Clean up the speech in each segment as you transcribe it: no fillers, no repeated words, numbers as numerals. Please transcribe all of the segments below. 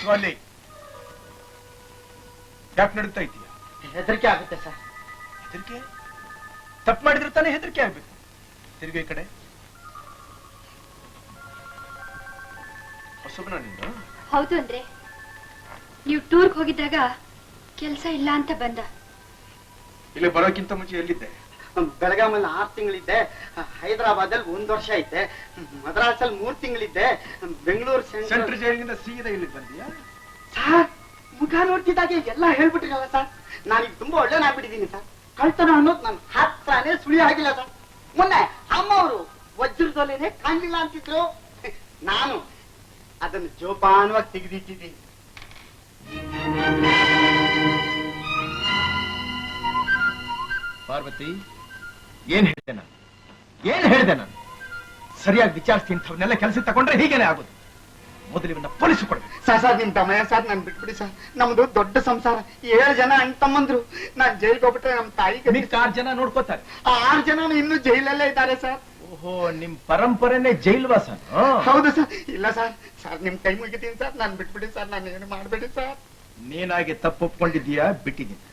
ಕೂತ್ಕೋ ಅಲ್ಲಿ. ಯಾಕೆ ನಡುತ್ತಾ ಇದೀಯ? ಹೆದರಿಕೆ ಆಗುತ್ತೆ ಸರ್. ಹೆದರಿಕೆ? ತಪ್ಪು ಮಾಡಿದ್ರೆ ತಾನೇ ಹೆದರಿಕೆ ಆಗ್ಬೇಕು. ತಿರುಗಿ ಈ ಕಡೆ. ಹೊಸಬನ ನಿಂದು? ಹೌದು ಅಂದ್ರೆ ನೀವು ಟೂರ್ಗೆ ಹೋಗಿದ್ದಾಗ ಕೆಲಸ ಇಲ್ಲ ಅಂತ ಬಂದ. ಇಲ್ಲಿ ಬರೋಕ್ಕಿಂತ ಮುಂಚೆ ಎಲ್ಲಿದ್ದೆ? ಬೆಳಗಾಮಲ್ಲಿ 6 ತಿಂಗಳಿದ್ದೆ, ಹೈದರಾಬಾದಲ್ಲಿ 1 ವರ್ಷ ಇದ್ದೆ, ಮದ್ರಾಸಲ್ಲಿ 3 ತಿಂಗಳಿದ್ದೆ, ಬೆಂಗಳೂರು ಸೆಂಟ್ರಲ್ ಜೈಲಿನಿಂದ ಸೀದಾ ಇಲ್ಲಿ ಬಂದಿಯಾ? ಸರ್, ಮುಖ ನೋಡ್ತಿದ್ದಾಗೆ ಎಲ್ಲ ಹೇಳ್ಬಿಟ್ರಲ್ಲ ಸರ್. ನಾನೀಗ ತುಂಬಾ ಒಳ್ಳೆನಾಗ್ಬಿಟ್ಟಿದ್ದೀನಿ ಸರ್. ಕಳ್ತನ ಅನ್ನೋದು ನನ್ನ ಹತ್ರನೇ ಸುಳಿ ಆಗಿಲ್ಲ ಸರ್. ಮೊನ್ನೆ ಅಮ್ಮ ಅವರು ವಜ್ರದೊಲೆನೆ ಕಾಣಲಿಲ್ಲ ಅಂತಿದ್ರು. ನಾನು ಅದನ್ನು ಜೋಪಾನವಾಗಿ ತೆಗೆದಿಟ್ಟಿದ್ದೀನಿ. ಪಾರ್ವತಿ, ಏನ್ ಹೇಳಿದೆ ನಾನು? ಸರಿಯಾಗಿ ವಿಚಾರಿಸಿ ಇಂಥವನ್ನೆಲ್ಲ ಕೆಲಸ ತಗೊಂಡ್ರೆ ಹೀಗೇನೆ ಆಗೋದು. ಮೊದಲು ಇವನ್ನ ಪೊಲೀಸ್ ಕೊಡ್ಬೇಕು. ಸರ್ ನಿಮ್ ತಮ್ಮಯ್ಯ ಸರ್, ನನ್ ಬಿಟ್ಬಿಡಿ ಸರ್. ನಮ್ದು ದೊಡ್ಡ ಸಂಸಾರ, 7 ಜನ ಅಣ್ಣ ತಮ್ಮಂದ್ರು. ನಾನ್ ಜೈಲ್ಗೆ ಹೋಗ್ಬಿಟ್ರೆ ನಮ್ ತಾಯಿಗೆ 6 ಜನ ನೋಡ್ಕೋತಾರೆ. 6 ಜನ ಇನ್ನೂ ಜೈಲಲ್ಲೇ ಇದ್ದಾರೆ ಸರ್. ಓಹೋ, ನಿಮ್ ಪರಂಪರೆನೇ ಜೈಲ್ವಾಸ? ಹೌದು ಸರ್. ಇಲ್ಲ ಸರ್, ನಿಮ್ ಕೈ ಮುಗಿತೀನಿ ಸರ್, ನಾನ್ ಬಿಟ್ಬಿಡಿ ಸರ್, ನಾನು ಏನು ಮಾಡ್ಬೇಡಿ ಸರ್. ನೀನಾಗೆ ತಪ್ಪು ಒಪ್ಕೊಂಡಿದ್ದೀಯಾ? ಬಿಟ್ಟಿದ್ದೀನಿ.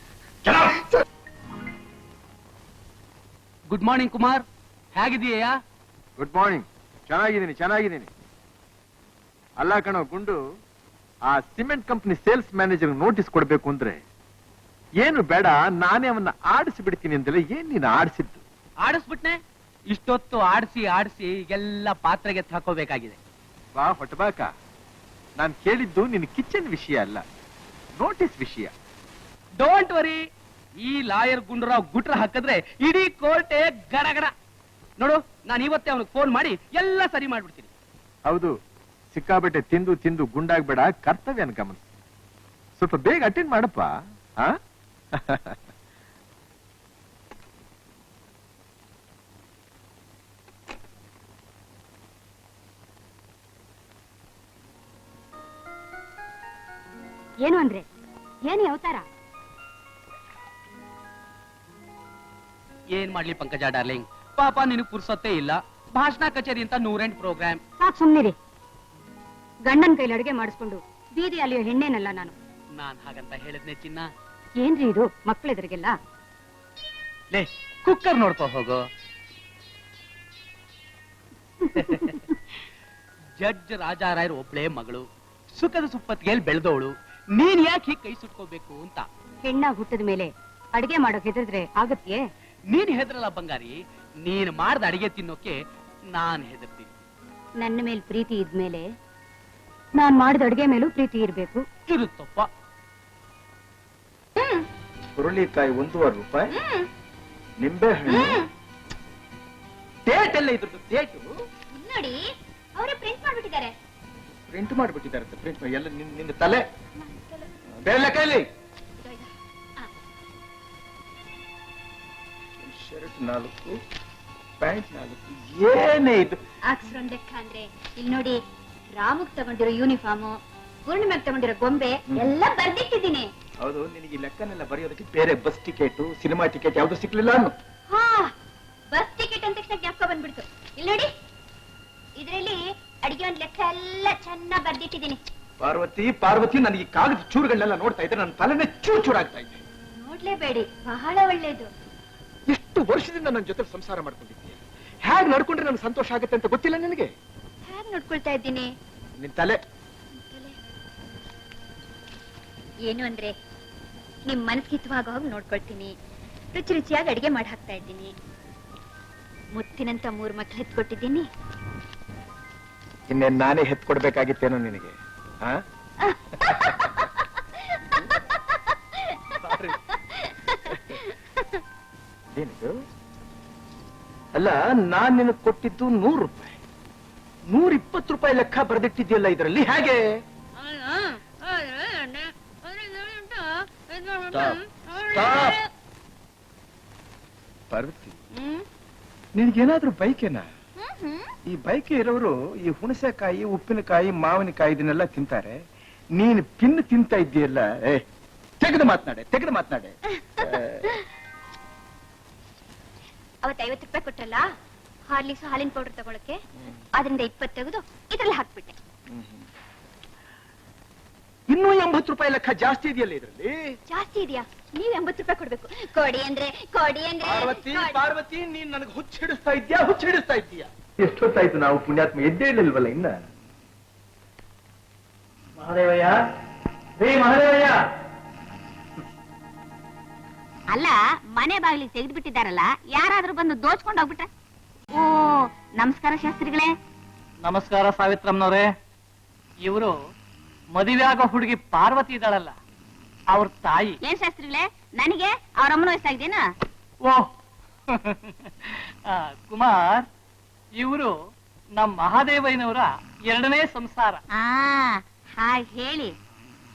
ಗುಡ್ ಮಾರ್ನಿಂಗ್ ಕುಮಾರ್, ಹೇಗಿದೀಯಾ? Good morning. ಚೆನ್ನಾಗಿದ್ದೀನಿ. ಅಲ್ಲ ಕಣೋ ಗುಂಡು, ಆ cement company sales manager notice ಕೊಡ್ಬೇಕು ಅಂದ್ರೆ ಏನು ಬೇಡ, ನಾನೇ ಅವನ್ನ ಆಡಿಸಿ ಬಿಡ್ತೀನಿ ಅಂದ್ರೆ ಏನ್ ನೀನು ಆಡಿಸಿದ್ದು? ಆಡಿಸ್ಬಿಟ್ನೆ. ಇಷ್ಟೊತ್ತು ಆಡಿಸಿ ಈಗೆಲ್ಲ ಪಾತ್ರೆಗೆ ಹಾಕೋಬೇಕಾಗಿದೆ. ಬಾ ಹೊಟ್ಟಬಾಕ, ನಾನ್ ಕೇಳಿದ್ದು ನಿನ್ ಕಿಚನ್ ವಿಷಯ ಅಲ್ಲ, ನೋಟಿಸ್ ವಿಷಯ. ಡೋಂಟ್ ವರಿ, ಈ ಲಾಯರ್ ಗುಂಡರಾವ್ ಗುಟ್ರ ಹಾಕಿದ್ರೆ ಇಡೀ ಕೋರ್ಟೆ ಗಡಗಡ. ನೋಡು, ನಾನು ಇವತ್ತೇ ಅವನಿಗೆ ಫೋನ್ ಮಾಡಿ ಎಲ್ಲ ಸರಿ ಮಾಡ್ಬಿಡ್ತೀನಿ. ಹೌದು, ಸಿಕ್ಕಾಬಟ್ಟೆ ತಿಂದು ಗುಂಡಾಗ್ಬೇಡ, ಕರ್ತವ್ಯನ ಗಮನಿಸು. ಸ್ವಲ್ಪ ಬೇಗ ಅಟೆಂಡ್ ಮಾಡಪ್ಪ. ಏನು ಅಂದ್ರೆ ಏನು ಅವತಾರ? ಏನ್ ಮಾಡ್ಲಿ ಪಂಕಜ ಡಾರ್ಲಿಂಗ್, ಪಾಪ ನಿನಗ್ ಪುರ್ಸೊತ್ತೇ ಇಲ್ಲ. ಭಾಷಣ ಕಚೇರಿ ಅಂತ 108 ಪ್ರೋಗ್ರಾಮ್. ಸಾಕ್ ಸುಮ್ನಿರಿ. ಗಂಡನ್ ಕೈಲಿ ಅಡುಗೆ ಮಾಡಿಸ್ಕೊಂಡು ಬೀದಿ ಅಲ್ಲಿಯೋ ಹೆಣ್ಣೇನಲ್ಲ ನಾನು. ನಾನ್ ಹಾಗಂತ ಹೇಳಿದ್ನೆ ಚಿನ್ನ. ಏನ್ರಿ ಇದು ಮಕ್ಕಳೆದ್ರಿಗೆಲ್ಲ? ಲೇ, ಕುಕ್ಕರ್ ನೋಡ್ಕೋ ಹೋಗೋ. ಜಡ್ಜ್ ರಾಜಾರಾಯರ್ ಒಬ್ಳೇ ಮಗಳು, ಸುಖದ ಸುಪ್ಪತ್ತಿಗೆಯಲ್ಲಿ ಬೆಳೆದವಳು. ನೀನ್ ಯಾಕೆ ಹೀಗೆ ಕೈ ಸುಟ್ಕೋಬೇಕು ಅಂತ. ಹೆಣ್ಣಾಗ್ ಹುಟ್ಟಿದ ಮೇಲೆ ಅಡಿಗೆ ಮಾಡೋಕ್ ಹೆದರಿದ್ರೆ ಆಗತ್ಯೇ? ನೀನ್ ಹೆದ್ರಲ್ಲ ಬಂಗಾರಿ, ನೀನ್ ಮಾಡ್ದ ಅಡಿಗೆ ತಿನ್ನೋಕೆ ನಾನ್ ಹೆದರ್ತೀನಿ. ನನ್ನ ಮೇಲೆ ಪ್ರೀತಿ ಇದ್ಮೇಲೆ ನಾನ್ ಮಾಡಿದ ಅಡಿಗೆ ಮೇಲೂ ಪ್ರೀತಿ ಇರ್ಬೇಕು. ಇರುತ್ತಪ್ಪ. ಹುರುಳಿಕಾಯಿ 1.5 ರೂಪಾಯಿ, ನಿಂಬೆ ಹಣ್ಣು. ಡೇಟ್ ಎಲ್ಲ ಇದ್ರದ್ದು ಡೇಟು ನೋಡಿ, ಅವರೇ ಪ್ರಿಂಟ್ ಮಾಡ್ಬಿಟ್ಟಿದ್ದಾರೆ. ಪ್ರಿಂಟ್ ಎಲ್ಲ ನಿನ್ನ ತಲೆ ಬೇರೆ ಕೈಲಿ. Shirt 4, pant 4. ಏನೇ ಇದು ಅಕ್ಷರೊಂದ್ ಲೆಕ್ಕ ಅಂದ್ರೆ ಇಲ್ಲಿ ನೋಡಿ, ರಾಮಗ್ ತಗೊಂಡಿರೋ ಯೂನಿಫಾರ್ಮು, ಪೂರ್ಣಿಮೆಗೆ ತಗೊಂಡಿರೋ ಗೊಂಬೆ ಎಲ್ಲ ಬರ್ದಿಟ್ಟಿದ್ದೀನಿ. ಹೌದು, ನಿನಗೆ ಈ ಲೆಕ್ಕನೆಲ್ಲ ಬರೆಯೋದಕ್ಕೆ ಬೇರೆ ಬಸ್ ಟಿಕೆಟ್, ಸಿನಿಮಾ ಟಿಕೆಟ್ ಯಾವ್ದು ಸಿಕ್ಲಿಲ್ಲ? ಹಾ, ಬಸ್ ಟಿಕೆಟ್ ಅಂತ ತಕ್ಷಣ ಜ್ಞಾಪಕ ಬಂದ್ಬಿಡ್ತು. ಇಲ್ಲಿ ನೋಡಿ, ಇದರಲ್ಲಿ ಅಡಿಗೆ ಒಂದ್ ಲೆಕ್ಕ ಎಲ್ಲ ಚೆನ್ನಾಗಿ ಬರ್ದಿಟ್ಟಿದ್ದೀನಿ. ಪಾರ್ವತಿ, ನನಗೆ ಈ ಕಾಗದ ಚೂರುಗಳನ್ನೆಲ್ಲ ನೋಡ್ತಾ ಇದ್ರೆ ನನ್ನ ತಲೆನೇ ಚೂರಾಗ್ತಾ ಇದೆ. ನೋಡ್ಲೇಬೇಡಿ, ಬಹಳ ಒಳ್ಳೇದು. ಎಷ್ಟು ವರ್ಷದಿಂದ ನನ್ನ ಜೊತೆ ಸಂಸಾರ ಮಾಡ್ಕೊಂಡಿದ್ದೀಯ, ಹೇಗ್ ನಡ್ಕೊಂಡ್ರೆ ನನ್ಗೆ ಸಂತೋಷ ಆಗುತ್ತೆ ಅಂತ ಗೊತ್ತಿಲ್ಲ ನಿನಗೆ? ಹೇಗ್ ನೋಡ್ಕೊಳ್ತಾ ಇದ್ದೀನಿ? ನಿನ್ ತಲೆ ಏನು ಅಂದ್ರೆ, ನಿಮ್ ಮನಸ್ಸಿತವಾಗ ನೋಡ್ಕೊಳ್ತೀನಿ, ರುಚಿ ರುಚಿಯಾಗಿ ಅಡಿಗೆ ಮಾಡಿ ಹಾಕ್ತಾ ಇದ್ದೀನಿ. ಮುತ್ತಿನಂತ 3 ಮಕ್ಳು ಹೆತ್ಕೊಟ್ಟಿದ್ದೀನಿ. ಇನ್ನೇನ್ ನಾನೇ ಹೆತ್ಕೊಡ್ಬೇಕಾಗಿತ್ತೇನೋ ನಿನಗೆ? ಏನಿದು? ಅಲ್ಲ, ನಾನ್ ನಿನಗೆ ಕೊಟ್ಟಿದ್ದು 100 ರೂಪಾಯಿ, 120 ರೂಪಾಯಿ ಲೆಕ್ಕ ಬರೆದಿಟ್ಟಿದ್ಯಲ್ಲ ಇದರಲ್ಲಿ, ಹೇಗೆ? ಪಾರ್ವತಿ, ನಿನ್ಗೇನಾದ್ರೂ ಬೈಕೇನಾ? ಈ ಬೈಕ್ ಇರೋರು ಈ ಹುಣಸೆಕಾಯಿ, ಉಪ್ಪಿನಕಾಯಿ, ಮಾವಿನಕಾಯಿ ಇದನ್ನೆಲ್ಲ ತಿಂತಾರೆ. ನೀನು ಪಿನ್ ತಿಂತಾ ಇದ್ದೀಯಲ್ಲ, ತೆಗೆದು ಮಾತನಾಡೆ. ಅವತ್ತು 50 ರೂಪಾಯಿ ಕೊಟ್ರಲ್ಲ ಹಾರ್ಲಿಕ್ಸ್ ಹಾಲಿನ ಪೌಡರ್ ತಗೊಳಕ್ಕೆ, ಅದರಿಂದ 20 ತೆಗೆದು ಇದ್ರಲ್ಲಿ ಹಾಕ್ಬಿಟ್ಟೆ. ಇನ್ನೂ 80 ರೂಪಾಯಿ ಲೆಕ್ಕ ಜಾಸ್ತಿ ಇದೆಯಲ್ಲ ಇದರಲ್ಲಿ. ಜಾಸ್ತಿ ಇದೆಯಾ? ನೀವ್ 80 ರೂಪಾಯಿ ಕೊಡ್ಬೇಕು. ಕೊಡಿ ಅಂದ್ರೆ ಪಾರ್ವತಿ ಪಾರ್ವತಿ, ನೀನ್ ನನಗೆ ಹುಚ್ಚಿಡಿಸ್ತಾ ಇದ್ದೀಯಾ? ಎಷ್ಟೊತ್ತಾಯ್ತು ನಾವು ಪುಣ್ಯಾತ್ಮ ಎದ್ದೇ ಇಲ್ಲವಲ್ಲ ಇನ್ನ. ಮಹಾದೇವಯ್ಯ, ರೇ ಮಹಾದೇವಯ್ಯ. ಅಲ್ಲ, ಮನೆ ಬಾಗಿಲಿಗೆ ತೆಗೆದು ಬಿಟ್ಟಿದ್ದಾರಲ್ಲ, ಯಾರಾದ್ರೂ ಬಂದು ದೋಚ್ಕೊಂಡು ಹೋಗ್ಬಿಟ್ರೆ? ಓ, ನಮಸ್ಕಾರ ಶಾಸ್ತ್ರಿಗಳೇ. ನಮಸ್ಕಾರ ಸಾವಿತ್ರಮ್ಮನವ್ರೆ. ಇವರು ಮದುವೆ ಆಗೋ ಹುಡುಗಿ ಪಾರ್ವತಿ ಇದ್ದಾಳಲ್ಲ, ಅವ್ರ ತಾಯಿ. ಏನ್ ಶಾಸ್ತ್ರಿಗಳೇ, ನನಗೆ ಅವ್ರ ಅಮ್ಮನ ವಯಸ್ಸಾಗಿದೇನಾ? ಓ ಕುಮಾರ್, ಇವರು ನಮ್ಮ ಮಹಾದೇವಯ್ಯನವರ 2ನೇ ಸಂಸಾರ. ಹಾಗೆ ಹೇಳಿ.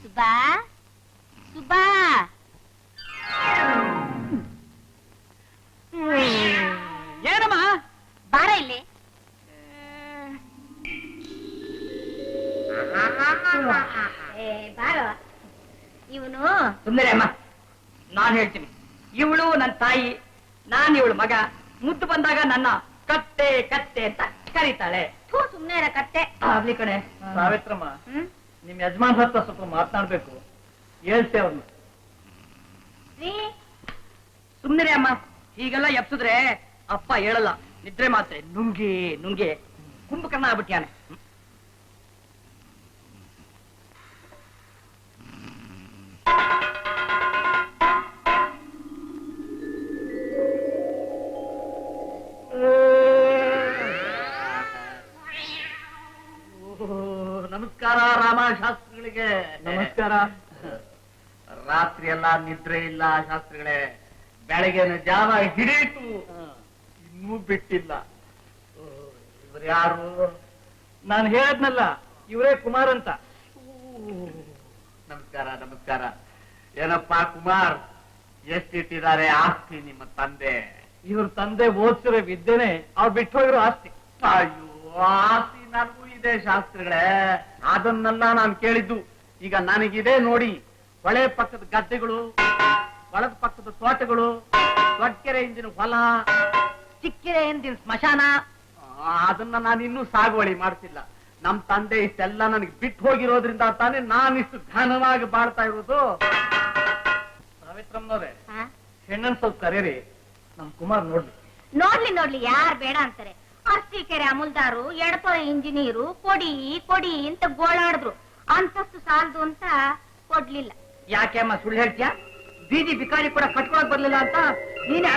ಸುಬ್ಬಾ ಸುಬ್ಬಾ, ಏನಮ್ಮ? ಬಾರ ಇಲ್ಲಿ. ಬಾರೋ. ಇವನು ಸುಂದರಿ ಅಮ್ಮ, ನಾನ್ ಹೇಳ್ತೀನಿ. ಇವಳು ನನ್ನ ತಾಯಿ, ನಾನ್ ಇವಳು ಮಗ. ಮುದ್ದು ಬಂದಾಗ ನನ್ನ ಕತ್ತೆ ಕತ್ತೆ ಅಂತ ಕರೀತಾಳೆ. ಸುಮ್ನೆ ಇರ ಕತ್ತೆ. ಆಗ್ಲಿ ಕಣೆ. ಸಾವಿತ್ರಮ್ಮ, ನಿಮ್ ಯಜಮಾನ್ ಹತ್ರ ಸ್ವಲ್ಪ ಮಾತನಾಡ್ಬೇಕು. ಹೇಳ್ತೆ ಅವ್ರನ್ನ. ಸುಮ್ನಿರಿ ಅಮ್ಮ, ಹೀಗೆಲ್ಲ ಎಪ್ಸಿದ್ರೆ ಅಪ್ಪ ಹೇಳಲ್ಲ. ನಿದ್ರೆ ಮಾತ್ರೆ ನುಂಗಿ ನುಂಗಿ ಕುಂಭಕರ್ಣ ಆಗ್ಬಿಟ್ಯಾನೆ. ನಮಸ್ಕಾರ ರಾಮಶಾಸ್ತ್ರಿಗಳಿಗೆ. ನಮಸ್ಕಾರ. ರಾತ್ರಿ ಎಲ್ಲ ನಿದ್ರೆ ಇಲ್ಲ ಶಾಸ್ತ್ರಿಗಳೇ. ಬೆಳಗ್ಗೆನ ಜಾವ ಹಿಡೀತು, ಇನ್ನೂ ಬಿಟ್ಟಿಲ್ಲ. ಇವ್ರು ಯಾರು? ನಾನು ಹೇಳದ್ನಲ್ಲ, ಇವರೇ ಕುಮಾರ್ ಅಂತ. ನಮಸ್ಕಾರ ನಮಸ್ಕಾರ. ಏನಪ್ಪಾ ಕುಮಾರ್, ಎಷ್ಟಿಟ್ಟಿದ್ದಾರೆ ಆಸ್ತಿ ನಿಮ್ಮ ತಂದೆ? ಇವ್ರ ತಂದೆ ಓದಿಸಿರೋ ವಿದ್ಯೆನೆ ಅವ್ರು ಬಿಟ್ಟು ಹೋಗಿರೋ ಆಸ್ತಿ. ಅಯ್ಯೋ, ಆಸ್ತಿ ನನಗೂ ಇದೆ ಶಾಸ್ತ್ರಿಗಳೇ. ಅದನ್ನೆಲ್ಲ ನಾನು ಕೇಳಿದ್ದು. ಈಗ ನನಗಿದೆ ನೋಡಿ, ಹೊಳೆ ಪಕ್ಕದ ಗದ್ದೆಗಳು, ಹೊಳದ ಪಕ್ಕದ ತೋಟಗಳು, ದೊಡ್ಡಕೆರೆ ಹಿಂದಿನ ಹೊಲ, ಚಿಕ್ಕೆರೆ ಹಿಂದಿನ ಸ್ಮಶಾನ. ಅದನ್ನ ನಾನು ಇನ್ನೂ ಸಾಗುವಳಿ ಮಾಡ್ತಿಲ್ಲ. ನಮ್ ತಂದೆ ಇಷ್ಟೆಲ್ಲ ನನಗೆ ಬಿಟ್ಟು ಹೋಗಿರೋದ್ರಿಂದ ತಾನೇ ನಾನಿಷ್ಟು ಘನವಾಗಿ ಬಾಳ್ತಾ ಇರೋದು. ಸಾವಿತ್ರಮ್ಮನವ್ರೆ, ಹೆಣ್ಣನ್ ಸ್ವಲ್ಪ ಕರೀರಿ, ನಮ್ ಕುಮಾರ್ ನೋಡ್ಲಿ. ನೋಡ್ಲಿ ಯಾರ್ ಬೇಡ ಅಂತಾರೆ. ಅರ್ಸಿಕೆರೆ ಅಮುಲ್ದಾರು, ಎಡಪುರ ಇಂಜಿನಿಯರು ಕೊಡಿ ಕೊಡಿ ಅಂತ ಗೋಳಾಡಿದ್ರು. ಅಂತಸ್ತು ಸಾಲದು ಅಂತ ಕೊಡ್ಲಿಲ್ಲ. ಯಾಕೆ ಅಮ್ಮ ಸುಳ್ಳು ಹೇಳ್ತೀಯ? ಬೀದಿ ಬಿಕಾರಿ ಕೂಡ ಕಟ್ಕೊಳಕ್ ಬರ್ಲಿಲ್ಲ ಅಂತ ನೀನ್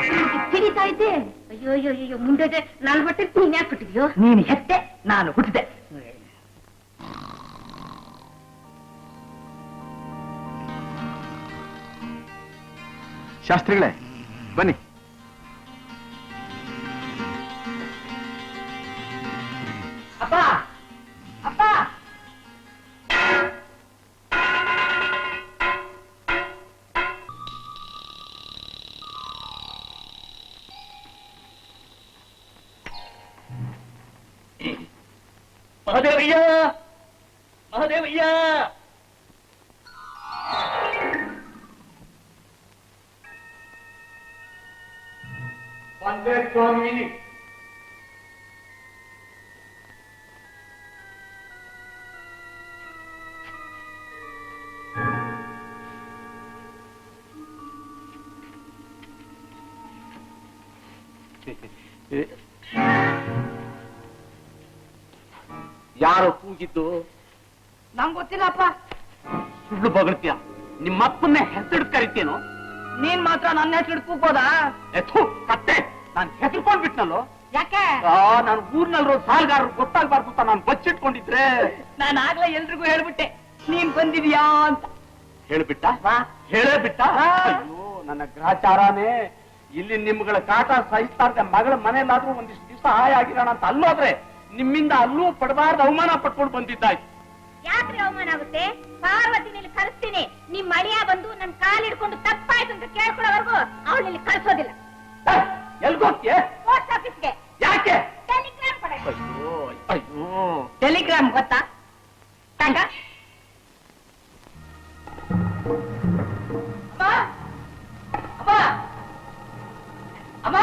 ತಿಳಿತಾ ಇದ್ದೆ. ಅಯ್ಯೋ ಅಯ್ಯೋ ಅಯ್ಯೋ, ಮುಂದೆ ನಾನ್ ಹೊಟ್ಟೆ ನೀನ್ ಯಾಕೆ ಕೊಟ್ಟಿದ್ಯೋ? ನೀನು ಹೆತ್ತೆ, ನಾನು ಹುಟ್ಟಿದೆ. ಶಾಸ್ತ್ರಿಗಳೇ ಬನ್ನಿ. ಅಪ್ಪ ಅಪ್ಪ, ಮಹಾದೇವಯ್ಯ ಮಹಾದೇವಯ್ಯ. ಒಂದೇ ಸ್ವಾಮಿ. ಯಾರೋ ಕೂಗಿದ್ದು? ನಂಗೆ ಗೊತ್ತಿಲ್ಲಪ್ಪ. ಸುಳ್ಳು ಬಗಳ್ತೀಯ. ನಿಮ್ಮಪ್ಪನ್ನೇ ಹೆಸರು ಕರಿತೇನೋ? ನೀನ್ ಮಾತ್ರ ನನ್ನ ಹೆಸರು ಕೂಗೋದಾ? ಕತ್ತೆ, ನಾನು ಹೆಸರ್ಕೊಂಡ್ಬಿಟ್ನಲ್ಲೋ. ಯಾಕೆ? ನಾನು ಊರ್ನಲ್ರೋ ಸಾಲ್ಗಾರರು ಗೊತ್ತಾಗ್ಬಾರ್ದು ಅಂತ ನಾನು ಬಚ್ಚಿಟ್ಕೊಂಡಿದ್ರೆ ನಾನು ಆಗ್ಲೇ ಎಲ್ರಿಗೂ ಹೇಳ್ಬಿಟ್ಟೆ ನೀನ್ ಬಂದಿದ್ಯಾ ಅಂತ. ಹೇಳ್ಬಿಟ್ಟ? ಹೇಳೇ ಬಿಟ್ಟ? ಅಯ್ಯೋ, ನನ್ನ ಗ್ರಹಚಾರನೇ. ಇಲ್ಲಿ ನಿಮ್ಗಳ ಕಾಟ ಸಹಿಸ್ತಾ ಇರ್ತೆ. ಮಗಳ ಮನೆಯಲ್ಲಾದ್ರೂ ಒಂದಿಷ್ಟು ದಿವಸ ಹಾಯ ಆಗಿರೋಣ ಅಂತ ಅಲ್ಲೋದ್ರೆ ನಿಮ್ಮಿಂದ ಅಲ್ಲೂ ಪಡಬಾರ್ದು ಅವಮಾನ ಪಟ್ಕೊಂಡು ಬಂದಿದ್ದಾಯ್ತು. ಯಾಕ್ರಿ ಅವಮಾನ ಆಗುತ್ತೆ? ಪಾರ್ವತಿನಲ್ಲಿ ಕಳಿಸ್ತೀನಿ. ನಿಮ್ ಅಳಿಯ ಬಂದು ನನ್ ಕಾಲಿಡ್ಕೊಂಡು ತಪ್ಪಾಯ್ತು ಅಂತ ಕೇಳ್ಕೊಳ್ಳೋವರೆಗೂ ಅವಳಲ್ಲಿ ಕಳ್ಸೋದಿಲ್ಲ. ಎಲ್ಗೋಗ್ತೀಯ? ಪೋಸ್ಟ್ ಆಫೀಸ್ಗೆ. ಯಾಕೆ? ಟೆಲಿಗ್ರಾಮ್ ಕೊಡ. ಅಯ್ಯೋ ಅಯ್ಯೋ, ಟೆಲಿಗ್ರಾಮ್ ಗೊತ್ತಾ? ತಂಗ ಅಮ್ಮ,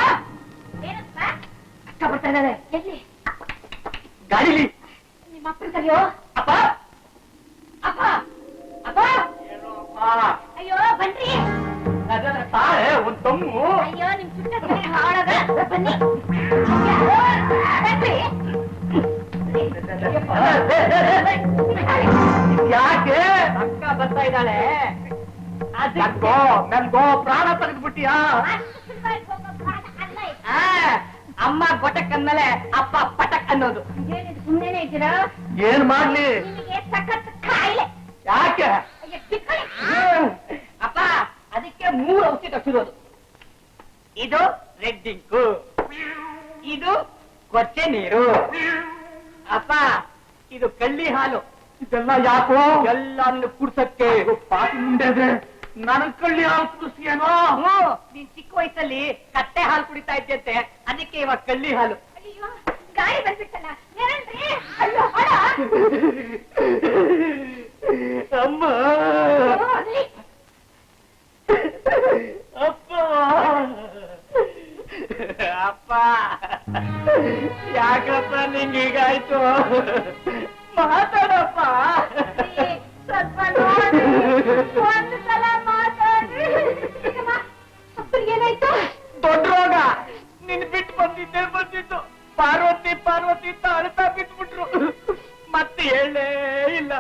ಏನಪ್ಪ? ಅಕ್ಕ ಬರ್ತಾ ಇದ್ದಾರೆ. ಎಲ್ಲಿ? ಗಾಡಿಲಿ. ನಿಮ್ಮ ಅಪ್ಪನ ಕರೆಯೋ. ಅಪ್ಪ ಅಪ್ಪ ಅಪ್ಪ, ಅಯ್ಯೋ ಬನ್ರಿ. ತಾಳೆ ಒಂದ್ ತಮ್ಮು. ಅಯ್ಯೋ ನಿಮ್ ಸುತ್ತ ಹಾಳಾಗ ಬನ್ನಿ. ಬನ್ರಿ. ಯಾಕೆ ಅಕ್ಕ ಬರ್ತಾ ಇದ್ದಾಳೆ? ನನ್ಗೋ ಪ್ರಾಣ ತೆಗೆದ್ಬಿಟ್ಟಿಯಾ? ಅಮ್ಮ ಗೊಟಕ್ ಅಂದ್ಮೇಲೆ ಅಪ್ಪ ಪಟಕ್ ಅನ್ನೋದು. ಸುಮ್ಮನೆ ಇದ್ದೀರಾ? ಏನ್ ಮಾಡ್ಲಿ? ನಿಮಗೆ ಸಖತ್ ಕಾಯಿಲೆ. ಯಾಕೆ? ಅಯ್ಯೋ, ಬಿಟ್ಕೊಳ್ಳಿ. ಅಪ್ಪ ಅದಕ್ಕೆ 3 ಔಷಧಿ ತಪ್ಪಿರೋದು. ಇದು ರೆಡ್ ಇಂಕು, ಇದು ಕೊಚ್ಚೆ ನೀರು. ಅಪ್ಪ ಇದು ಕಳ್ಳಿ ಹಾಲು. ಇದೆಲ್ಲ ಯಾಕೋ? ಎಲ್ಲ ಕುಡ್ಸಕ್ಕೆ. ಪಾಟಿ ಮುಂದೆ ನನಗ್ ಕಳ್ಳಿ ಹಾಲು ಕುಡಿಸ್ತೀಯೇನೋ? ನೀನ್ ಚಿಕ್ಕ ವಯಸ್ಸಲ್ಲಿ ಕತ್ತೆ ಹಾಲು ಕುಡಿತಾ ಇದ್ದಂತೆ, ಅದಕ್ಕೆ ಇವಾಗ ಕಳ್ಳಿ ಹಾಲು. ಅಯ್ಯೋ ಗಾಳಿ ಬಂದ್ಬಿಟ್ಟಲ್ಲ. ಏನಂದ್ರಿ? ಅಯ್ಯೋ ಹೊಡ. ಅಮ್ಮ ಅಪ್ಪ ಅಪ್ಪ ಯಾಕಪ್ಪ ನಿಂಗೀಗಾಯ್ತು? ಮಾತಾಡಪ್ಪ. ಸ್ವಲ್ಪ ನೋಡಿ, ಒಂದು ಸಲ ಮಾತಾಡಿ. ಏನಾಯ್ತು? ದೊಡ್ಡ ರೋಗ. ನಿನ್ ಬಿಟ್ಟು ಬಂದಿದ್ದು ಪಾರ್ವತಿ ಪಾರ್ವತಿ ಅಂತ ಅಳ್ತಾ ಬಿಟ್ಬಿಟ್ರು. ಮತ್ತೆ ಹೇಳೇ ಇಲ್ಲ.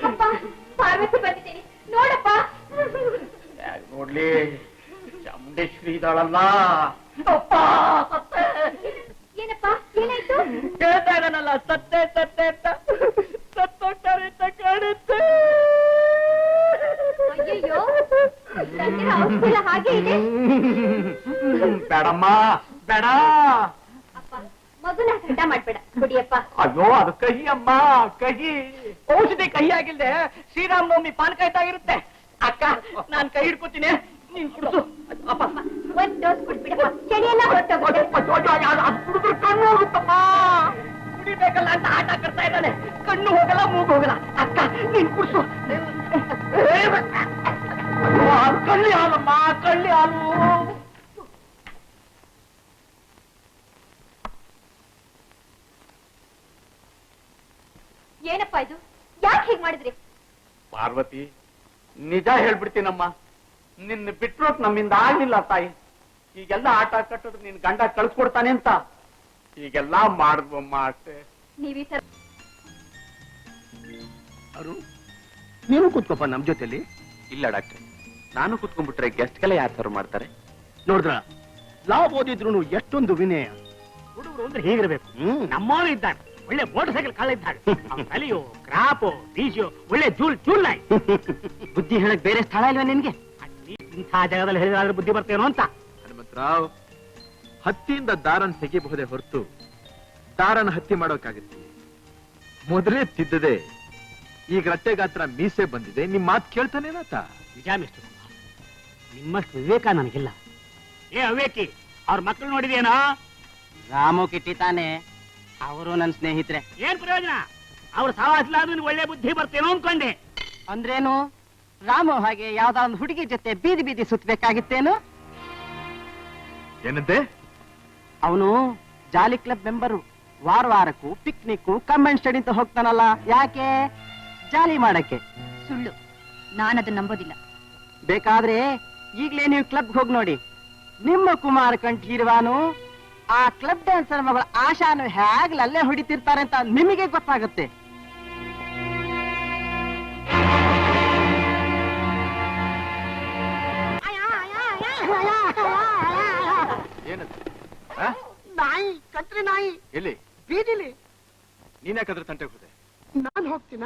ಅಪ್ಪ ಪಾರ್ವತಿ ಬಂದಿದ್ದೀನಿ ನೋಡಪ್ಪ. ನೋಡ್ಲಿ, ಚಾಮುಂಡೇಶ್ವರಿ ಇದ್ದಾಳಲ್ಲ. ಅಪ್ಪ ಸತ್ತೆ. ಏನಪ್ಪ ಏನಾಯ್ತು? ಹೇಳ್ತಾ ಇದ್ದಾನಲ್ಲ ಸತ್ತೆ ಸತ್ತೆ ಅಂತ. ಸತ್ತೋಗ್ತಾರೆ ಅಂತ ಕಾಣುತ್ತೆ. ಅಯ್ಯಯ್ಯೋ, ತಂಗಿನ ಔಷಧಿ ಹಾಗೆ ಇದೆ. ಬೇಡಮ್ಮ ಬೇಡ. ಅಪ್ಪ ಮಗುನ ಹಠ ಮಾಡ್ಬೇಡ, ಕುಡಿಯಪ್ಪ. ಅಯ್ಯೋ ಅದು ಕಹಿ ಅಮ್ಮ, ಕಹಿ. ಔಷಧಿ ಕಹಿ ಆಗಿಲ್ದೆ ಶ್ರೀರಾಮನವಮಿ ಪಾನಕ ಇದ್ದಾಗಿರುತ್ತೆ. ಅಕ್ಕ ನಾನ್ ಕೈ ಹಿಡ್ಕೋತೀನಿ, ನೀನ್ ಕುಡಿಸು. ಅಪ್ಪ ಒಂದ್ ಡೋಸ್ ಕುಡ್ಬಿಡಪ್ಪ, ಚಳಿಯೆಲ್ಲ ಹೊರಟೋಗುತ್ತೆ. ಅದು ಕುಡಿದ್ರೆ ಕಣ್ಣು ಹೋಗುತ್ತಮ್ಮ. ಕುಡಿಬೇಕಲ್ಲ ಅಂತ ಆಟ ಕಟ್ತಾ ಇದ್ದಾನೆ. ಕಣ್ಣು ಹೋಗಲ್ಲ, ಮೂಗು ಹೋಗಲ್ಲ. ಅಕ್ಕ ನೀನ್ ಕುಡಿಸು. ಕಳ್ಳಿ ಹಾಲಮ್ಮ, ಕಳ್ಳಿ ಹಾಲು. ಏನಪ್ಪ ಇದು? ಯಾಕೆ ಹೀಗ್ ಮಾಡಿದ್ರಿ? ಪಾರ್ವತಿ ನಿಜ ಹೇಳ್ಬಿಡ್ತೀನಮ್ಮ, ನಿನ್ನ ಬಿಟ್ರೋಟ್ ನಮ್ಮಿಂದ ಆಗ್ಲಿಲ್ಲ ತಾಯಿ. ಈಗೆಲ್ಲ ಆಟ ಕಟ್ಟಿದ್ರು ನಿನ್ ಗಂಡ ಕಳ್ಸ್ಕೊಡ್ತಾನೆ ಅಂತ ಈಗೆಲ್ಲ ಮಾಡಿದ್ವಮ್ಮ ಅಷ್ಟೇ. ನೀವೀ ಸರ್ ಅರುಣ್, ನೀನು ಕೂತ್ಕೋಪ್ಪ ನಮ್ ಜೊತೆಲಿ. ಇಲ್ಲ ಡಾಕ್ಟ್ರೆ, ನಾನು ಕೂತ್ಕೊಂಡ್ಬಿಟ್ರೆ ಗೆಸ್ಟ್ಗೆಲ್ಲ ಯಾರು ಸರ್ವ್ ಮಾಡ್ತಾರೆ? ನೋಡಿದ್ರ ಲಾಭ ಓದಿದ್ರು ಎಷ್ಟೊಂದು ವಿನಯ. ಹುಡುಗರು ಅಂದ್ರೆ ಹೇಗಿರ್ಬೇಕು? ನಮ್ಮವನು ಇದ್ದಾನೆ, ಒಳ್ಳೆ ಮೋಟರ್ ಸೈಕಲ್ ಕಳ್ಳ ಇದ್ದಾನೆ. ಕಲಿಯೋ ಕ್ರಾಪೋ ಬೀಜೋ ಒಳ್ಳೆ ಜೂಲ್ ಜೂಲ್ ನಾಯಿ. ಬುದ್ಧಿ ಹೇಳಕ್ ಬೇರೆ ಸ್ಥಳ ಇಲ್ವಾ ನಿನ್ಗೆ? ಇಂಥ ಜಾಗದಲ್ಲಿ ಹೇಳಿದ್ರೆ ಬುದ್ಧಿ ಬರ್ತೇನೋ ಅಂತ. ಹನುಮಂತರಾವ್, ಹತ್ತಿಯಿಂದ ದಾರನ್ ತೆಗಿಬಹುದೇ ಹೊರತು ದಾರನ ಹತ್ತಿ ಮಾಡೋಕ್ಕಾಗತ್ತೆ? ಮೊದಲೇ ತಿದ್ದದೆ ಈಗ ರಟ್ಟೆ ಗಾತ್ರ ಮೀಸೆ ಬಂದಿದೆ, ನಿಮ್ ಮಾತು ಕೇಳ್ತಾನೇನಾತ? ನಿಜ ಮಿಸ್ಟರ್ ಕುಮಾರ್, ನಿಮ್ಮಷ್ಟು ವಿವೇಕ ನನಗಿಲ್ಲ. ಏ ಅವೇಕಿ, ಅವ್ರ ಮಕ್ಕಳು ನೋಡಿದೇನೋ? ರಾಮು ಕಿಟ್ಟಿ ತಾನೆ, ಅವರು ನನ್ನ ಸ್ನೇಹಿತರೆ. ಏನ್ ಪ್ರಯೋಜನ? ಅವ್ರ ಸಾವಾಸ್ಲಾದ್ರೂ ಒಳ್ಳೆ ಬುದ್ಧಿ ಬರ್ತೇನೋ ಅನ್ಕೊಂಡೆ. ಅಂದ್ರೇನು? ರಾಮು ಹಾಗೆ ಯಾವ್ದಾದ್ರು ಹುಡುಗಿ ಜೊತೆ ಬೀದಿ ಬೀದಿ ಸುತ್ತಬೇಕಾಗಿತ್ತೇನು? ಏನಂತೆ? ಅವನು ಜಾಲಿ ಕ್ಲಬ್ ಮೆಂಬರು. ವಾರಕ್ಕೂ ಪಿಕ್ನಿಕ್ ಕಮೆಂಟ್ ಸ್ಟಡಿ ಅಂತ ಹೋಗ್ತಾನಲ್ಲ, ಯಾಕೆ? ಜಾಲಿ ಮಾಡಕ್ಕೆ. ಸುಳ್ಳು, ನಾನದನ್ನ ನಂಬೋದಿಲ್ಲ. ಬೇಕಾದ್ರೆ ಈಗ್ಲೇ ನೀವು ಕ್ಲಬ್ ಹೋಗಿ ನೋಡಿ. ನಿಮ್ಮ ಕುಮಾರ್ ಕಂಠೀರ್ವಾನು ಆ ಕ್ಲಬ್ ಡ್ಯಾನ್ಸರ್ ಮಗಳ ಆಶಾನು ಹೇಗ್ಲಲ್ಲೇ ಹೊಡಿತಿರ್ತಾರೆ ಅಂತ ನಿಮಗೆ ಗೊತ್ತಾಗುತ್ತೆ. ಏನಂತೆ? ನಾಯಿ, ಕತ್ರಿ ನಾಯಿ. ಎಲ್ಲಿ? ಬೀದಿಲಿ. ನೀನ್ಯಾಕಾದ್ರೆ ತಂಟೆಗೆ ಹೋದೆ? ನಾನ್ ಹೋಗ್ತೀನ?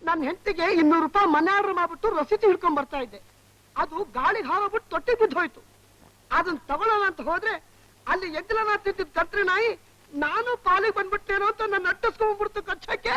ನನ್ನ ಹೆಂಡತಿಗೆ 200 ರೂಪಾಯಿ ಮನೆ ಆರ್ಡರ್ ಮಾಡ್ಬಿಟ್ಟು ರಸೀದಿ ಹಿಡ್ಕೊಂಡ್ ಬರ್ತಾ ಇದ್ದೆ. ಅದು ಗಾಳಿಗೆ ಹಾರೋಗ್ಬಿಟ್ಟು ತೊಟ್ಟಿ ಬಿದ್ದು ಹೋಯ್ತು. ಅದನ್ನ ತಗೊಳ್ಳೋಣ ಅಂತ ಹೋದ್ರೆ ಅಲ್ಲಿ ಎಗ್ಲನ ತಿಂತಿದ್ ಕತ್ರಿ ನಾಯಿ ನಾನು ಪಾಲಿಗೆ ಬಂದ್ಬಿಟ್ಟೇನೋ ಅಂತ ನನ್ನ ಅಟ್ಟಿಸ್ಕೊಂಡ್ಬಿಡ್ತು ಕಚ್ಚಕ್ಕೆ.